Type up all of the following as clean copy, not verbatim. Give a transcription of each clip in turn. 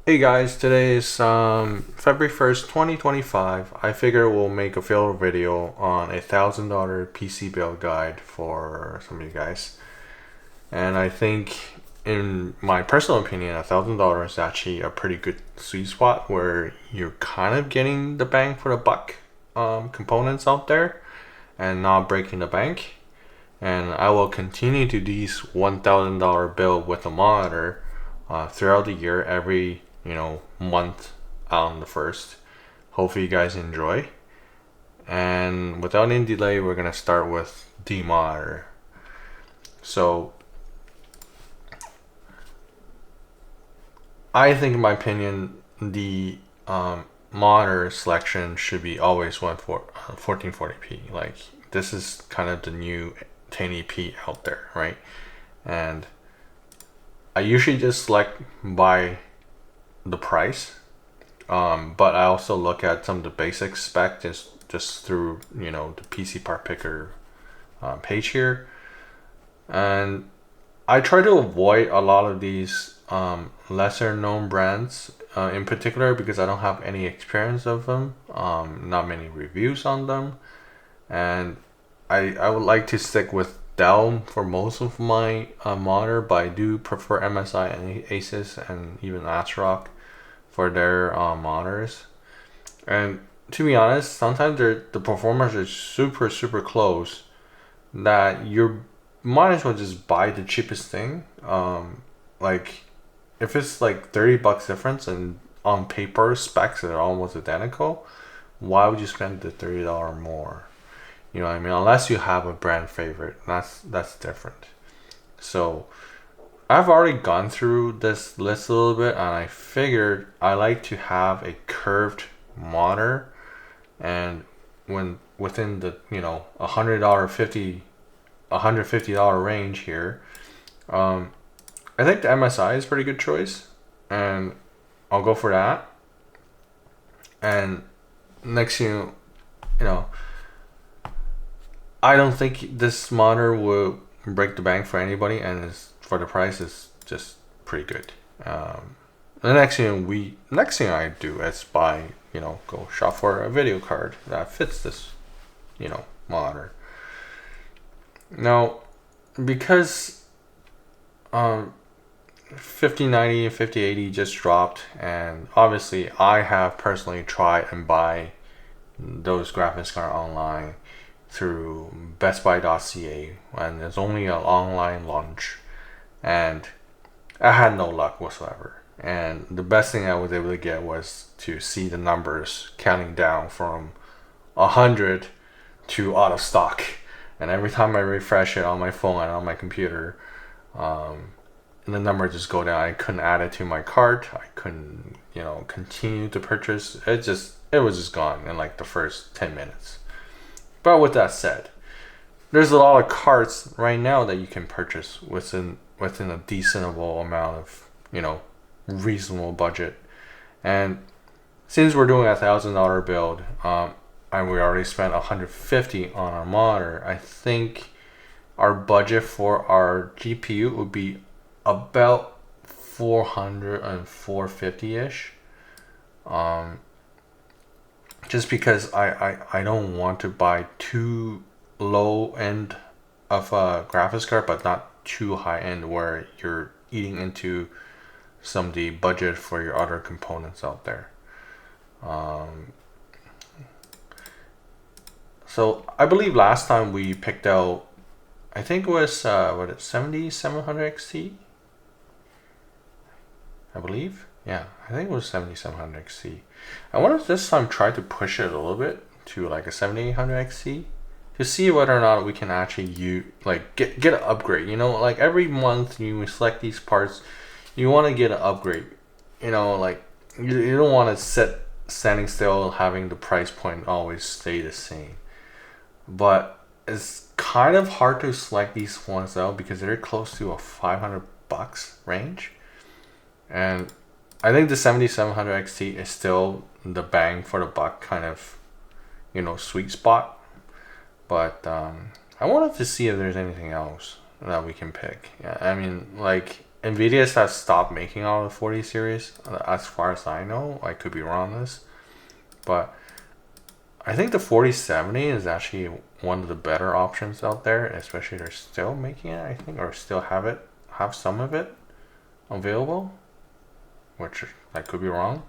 Hey guys, today is February 1st, 2025. I figure we'll make a fail video on $1,000 PC build guide for some of you guys. And I think, in my personal opinion, $1,000 is actually a pretty good sweet spot where you're kind of getting the bang for the buck components out there and not breaking the bank. And I will continue to do these $1,000 build with a monitor throughout the year, every month on the first. Hopefully you guys enjoy. And without any delay, we're gonna start with the monitor. So I think, in my opinion, the monitor selection should be always 1440p. Like, this is kind of the new 1080p out there, right? And I usually just select by the price, but I also look at some of the basic spec just through the PC part picker page here, and I try to avoid a lot of these lesser known brands in particular because I don't have any experience of them, not many reviews on them, and I would like to stick with Dell for most of my monitor, but I do prefer MSI and Asus and even ASRock for their monitors. And to be honest, sometimes the performance is super close that you might as well just buy the cheapest thing. Like, if it's like $30 difference and on paper specs are almost identical, why would you spend the $30 more? You know what I mean? Unless you have a brand favorite, that's different. So I've already gone through this list a little bit, and I figured I like to have a curved monitor, and when within the $150 range here, I think the MSI is a pretty good choice, and I'll go for that. And next, I don't think this monitor will break the bank for anybody, and for the price is just pretty good. The next thing I do is go shop for a video card that fits this, monitor. Now, because 5090 and 5080 just dropped, and obviously I have personally tried and buy those graphics cards online through bestbuy.ca, and there's only an online launch, and I had no luck whatsoever. And the best thing I was able to get was to see the numbers counting down from 100 to out of stock. And every time I refresh it on my phone and on my computer, the number just go down. I couldn't add it to my cart. I couldn't, continue to purchase. It was just gone in like the first 10 minutes. But with that said, there's a lot of carts right now that you can purchase within a decentable amount of reasonable budget. And since we're doing $1,000 build, and we already spent $150 on our monitor, I think our budget for our GPU would be about $400 and $450-ish. Just because I don't want to buy too low end of a graphics card, but not too high end where you're eating into some of the budget for your other components out there. So I believe last time we picked out, I think it was 7700 XT. I believe, yeah, I think it was 7700 XT. I want to this time try to push it a little bit to like a 7800 XT to see whether or not we can actually get an upgrade. Like every month you select these parts, you want to get an upgrade. Like you don't want to standing still, having the price point always stay the same. But it's kind of hard to select these ones out because they're close to a $500 range, and I think the 7700 XT is still the bang for the buck kind of sweet spot. But I wanted to see if there's anything else that we can pick. Yeah, I mean, like, Nvidia has stopped making all the 40 series, as far as I know. I could be wrong on this, but I think the 4070 is actually one of the better options out there, especially they're still making it, I think, or still have some of it available, which I could be wrong.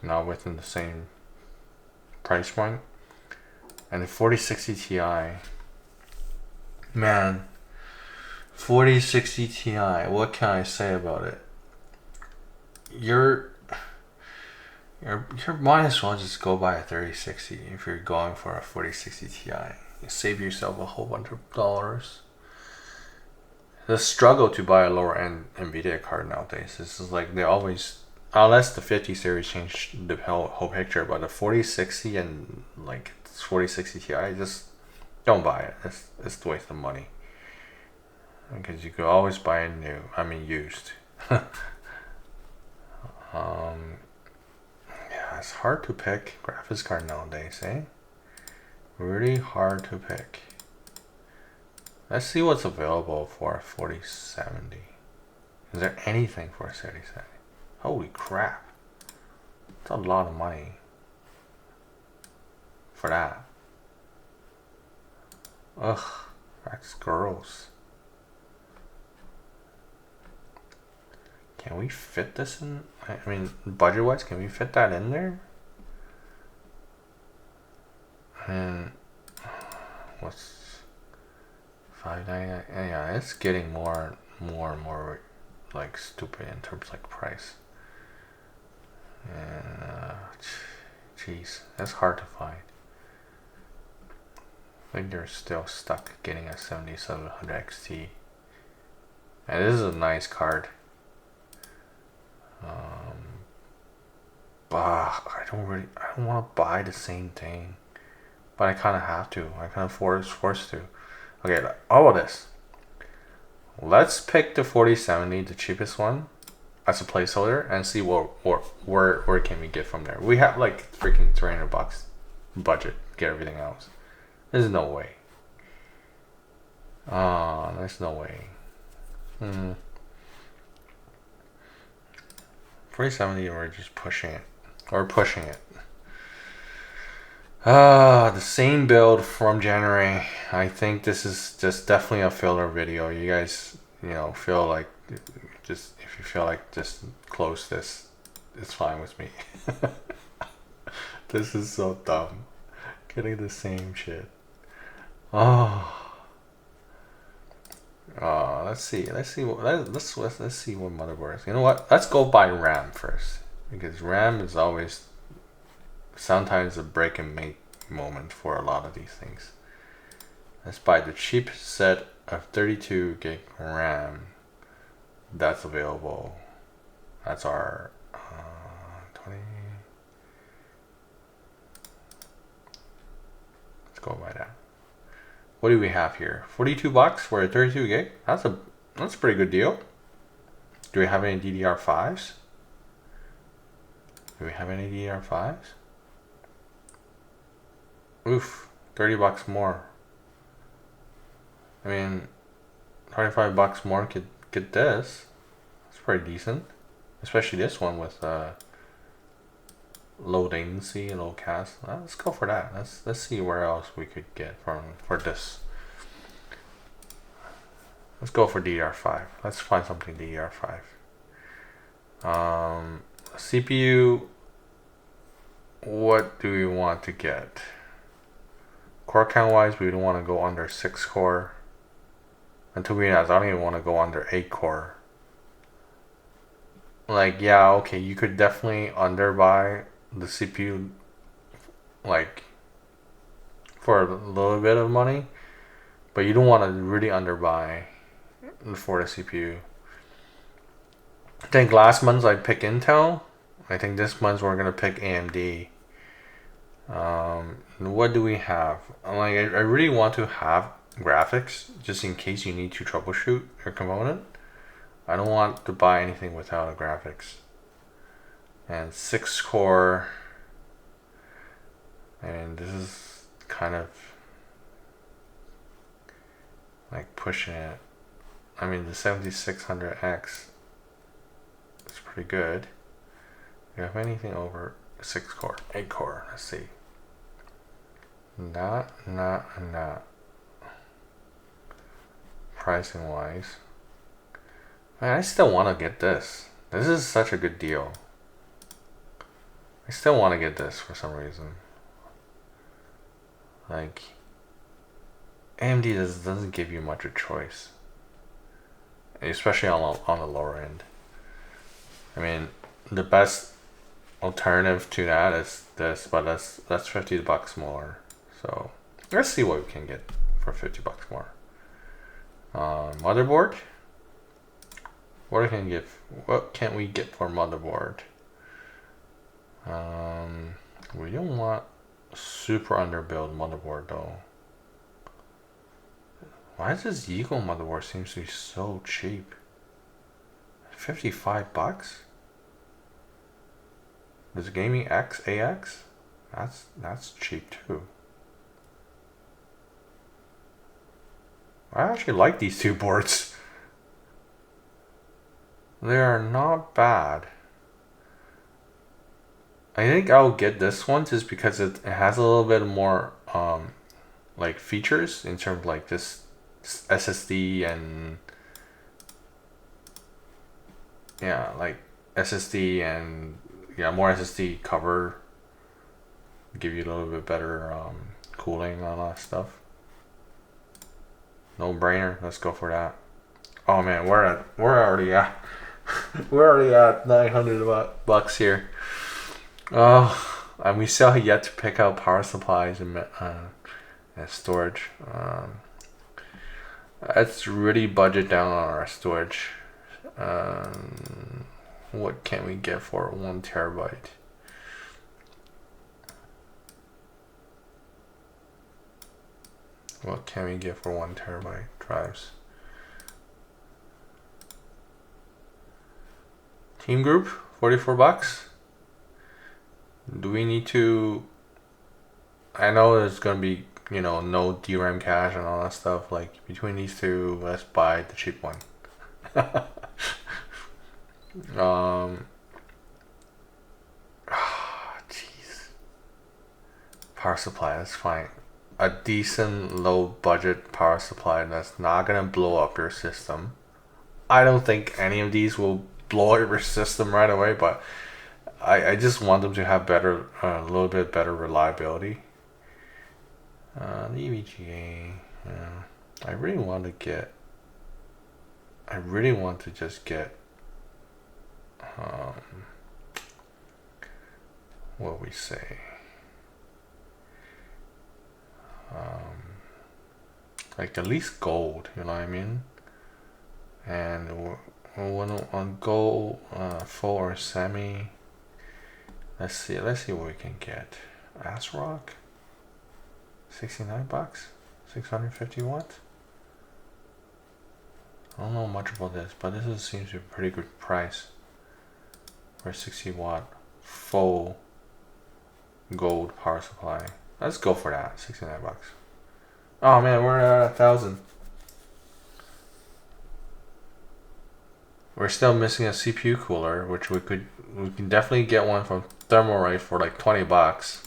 Not within the same price point. And the 4060 Ti, man, 4060 Ti, what can I say about it? You're might as well just go buy a 3060 if you're going for a 4060 Ti. You save yourself a whole bunch of dollars. The struggle to buy a lower end Nvidia card nowadays is like they always, unless the 50 series changed the whole picture, but the 4060 and like 4060 Ti, just don't buy it. It's a waste of money because you could always buy it new. I mean used. Yeah, it's hard to pick graphics card nowadays, eh? Really hard to pick. Let's see what's available for a 4070. Is there anything for a 3070? Holy crap. That's a lot of money for that. Ugh, that's gross. Can we fit this in? I mean, budget wise, can we fit that in there? And what's 599? Yeah, it's getting more and more like stupid in terms of like price. And jeez, that's hard to find. I think they're still stuck getting a 7700 XT. And this is a nice card. I don't want to buy the same thing, but I kind of have to. I kind of forced to. Okay, how about this? Let's pick the 4070, the cheapest one, as a placeholder, and see where can we get from there. We have like freaking $300 budget. Get everything else. There's no way. There's no way. 4070, we're just pushing it. We're pushing it. The same build from January. I think this is just definitely a filler video. You guys, feel like just if you feel like just close this, it's fine with me. This is so dumb. Getting the same shit. Let's see what motherboards. You know what? Let's go buy RAM first, because RAM is always sometimes a break and make moment for a lot of these things. Let's buy the cheap set of 32 gig RAM that's available. That's our 20. Let's go buy that. What do we have here? $42 for a 32 gig? That's a pretty good deal. Do we have any DDR5s? Oof, $30 more. I mean, $25 more could get this. It's pretty decent, especially this one with low latency, low CAS. Let's go for that. Let's see where else we could get for this. Let's go for DDR5. Let's find something DDR5. CPU. What do we want to get? Core count wise, we don't want to go under 6 core. And to be honest, I don't even want to go under 8 core. Like, yeah, okay, you could definitely underbuy the CPU, like, for a little bit of money, but you don't want to really underbuy for the CPU. I think last month I picked Intel. I think this month we're gonna pick AMD. What do we have? Like, I really want to have graphics just in case you need to troubleshoot your component. I don't want to buy anything without a graphics. And 6 core, and this is kind of like pushing it. I mean, the 7600X is pretty good. Do you have anything over 6 core, 8 core? Let's see. Not. Pricing wise, man, I still want to get this. This is such a good deal. I still want to get this for some reason. Like, AMD doesn't give you much of a choice, especially on the lower end. I mean, the best alternative to that is this, but that's $50 more. So let's see what we can get for $50 more. Motherboard. What can we get for motherboard? We don't want super underbuilt motherboard though. Why does this Eagle motherboard seems to be so cheap? $55? This Gaming X AX? That's cheap too. I actually like these two boards. They are not bad. I think I'll get this one just because it has a little bit more like features in terms of like this SSD and like SSD and more SSD cover, give you a little bit better cooling and all that stuff. No brainer. Let's go for that. Oh man, we're already at $900 here. Oh, and we still have yet to pick out power supplies and storage. Let's really budget down on our storage. What can we get for 1 terabyte? What can we get for 1 terabyte drives? Team Group, $44. Do we need to? I know there's gonna be no DRAM cache and all that stuff. Like between these two, let's buy the cheap one. Jeez. Power supply, that's fine. A decent low budget power supply that's not gonna blow up your system. I don't think any of these will blow up your system right away, but I just want them to have better, a little bit better reliability. The EVGA, I really want to just get what we say. Like at least gold, you know what I mean? And on gold, full or semi. Let's see what we can get. ASRock, $69, 650 watts. I don't know much about this, but this seems to be a pretty good price for a 60-watt full gold power supply. Let's go for that, $69. Oh man, we're at 1,000. We're still missing a CPU cooler, which we can definitely get one from Thermalright for like $20.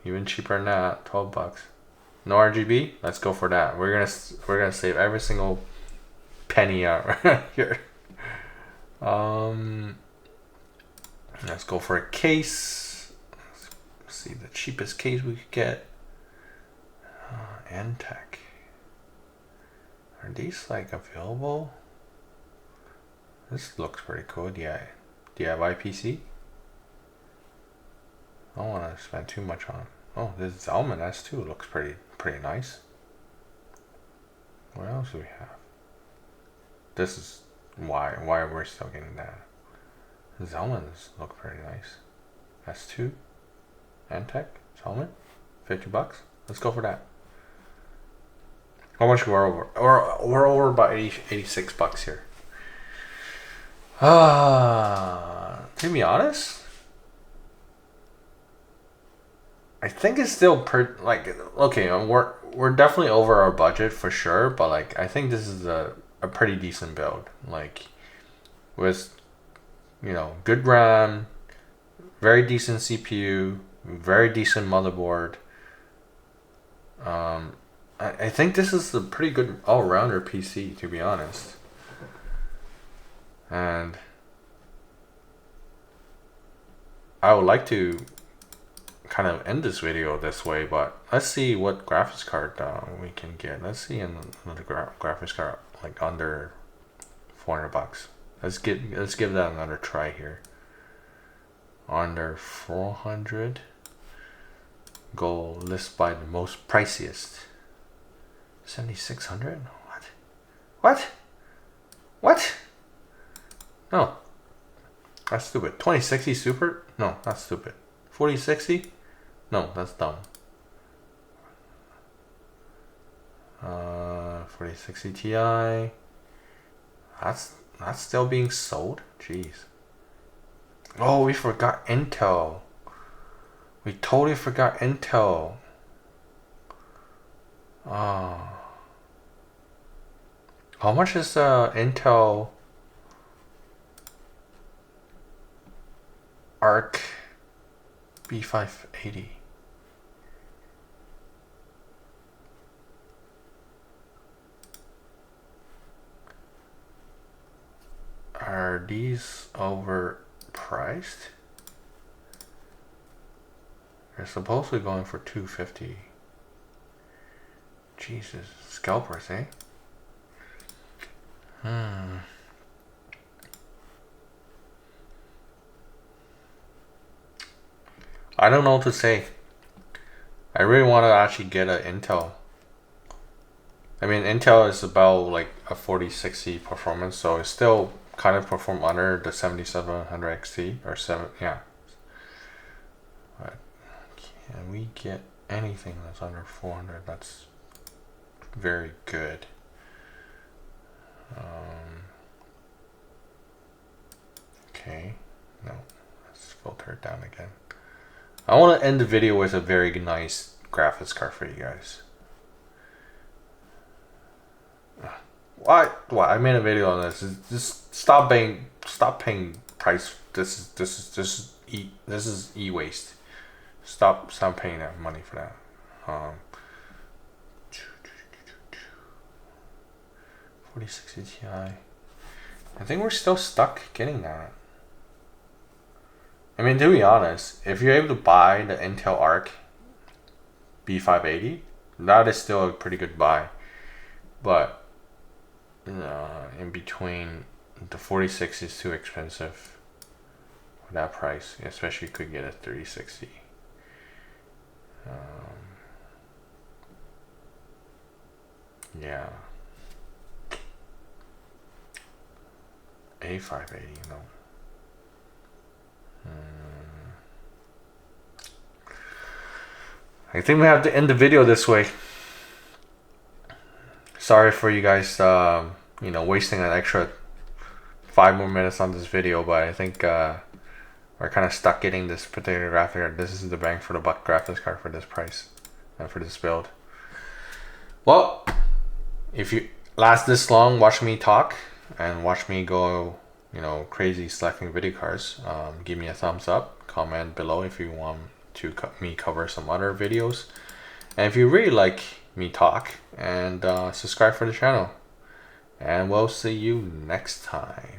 Even cheaper than that, $12. No RGB? Let's go for that. We're gonna save every single penny out right here. Let's go for a case. Let's see the cheapest case we could get. Antec. Are these like available? This looks pretty cool. Do you have IPC? I don't want to spend too much on. Oh, this Zalman S2 looks pretty nice. What else do we have? This is why we're still getting that. Zalman's look pretty nice. S2, Antec, Zalman, $50. Let's go for that. How much we're over? We're over about $86 here. To be honest, I think it's still okay. We're definitely over our budget for sure, but like I think this is a pretty decent build. Like with good RAM, very decent CPU, very decent motherboard. I think this is a pretty good all-rounder PC, to be honest. And I would like to kind of end this video this way, but let's see what graphics card we can get. Let's see another graphics card like under 400 bucks. Let's give that another try here. Under 400. Go list by the most priciest. 7600. What? No, that's stupid. 2060 Super? No, that's stupid. 4060? No, that's dumb. 4060 Ti. That's still being sold? Jeez. Oh, we forgot Intel. We totally forgot Intel. Oh. How much is Intel Arc B580? Are these overpriced? They're supposedly going for $250. Jesus, scalpers, eh? I don't know what to say. I really want to actually get an Intel. I mean, Intel is about like a 4060 performance, so it's still kind of perform under the 7700 XT or 7, yeah. But can we get anything that's under 400? That's very good. Okay, no, let's filter it down again. I want to end the video with a very nice graphics card for you guys. What? I made a video on this. Just stop paying price. This is e-waste. Stop paying that money for that. 4060 Ti. I think we're still stuck getting that. I mean, to be honest, if you're able to buy the Intel Arc B580, that is still a pretty good buy. But in between, the 4060 is too expensive for that price, especially if you could get a 3060. Yeah. A580, no. I think we have to end the video this way. Sorry for you guys, wasting an extra 5 more minutes on this video, but I think we're kind of stuck getting this particular graphic card. This is the bang for the buck graphics card for this price and for this build. Well, if you last this long, watch me talk and watch me go, crazy selecting video cards. Give me a thumbs up, comment below if you want to me cover some other videos, and if you really like me talk, and subscribe for the channel, and we'll see you next time.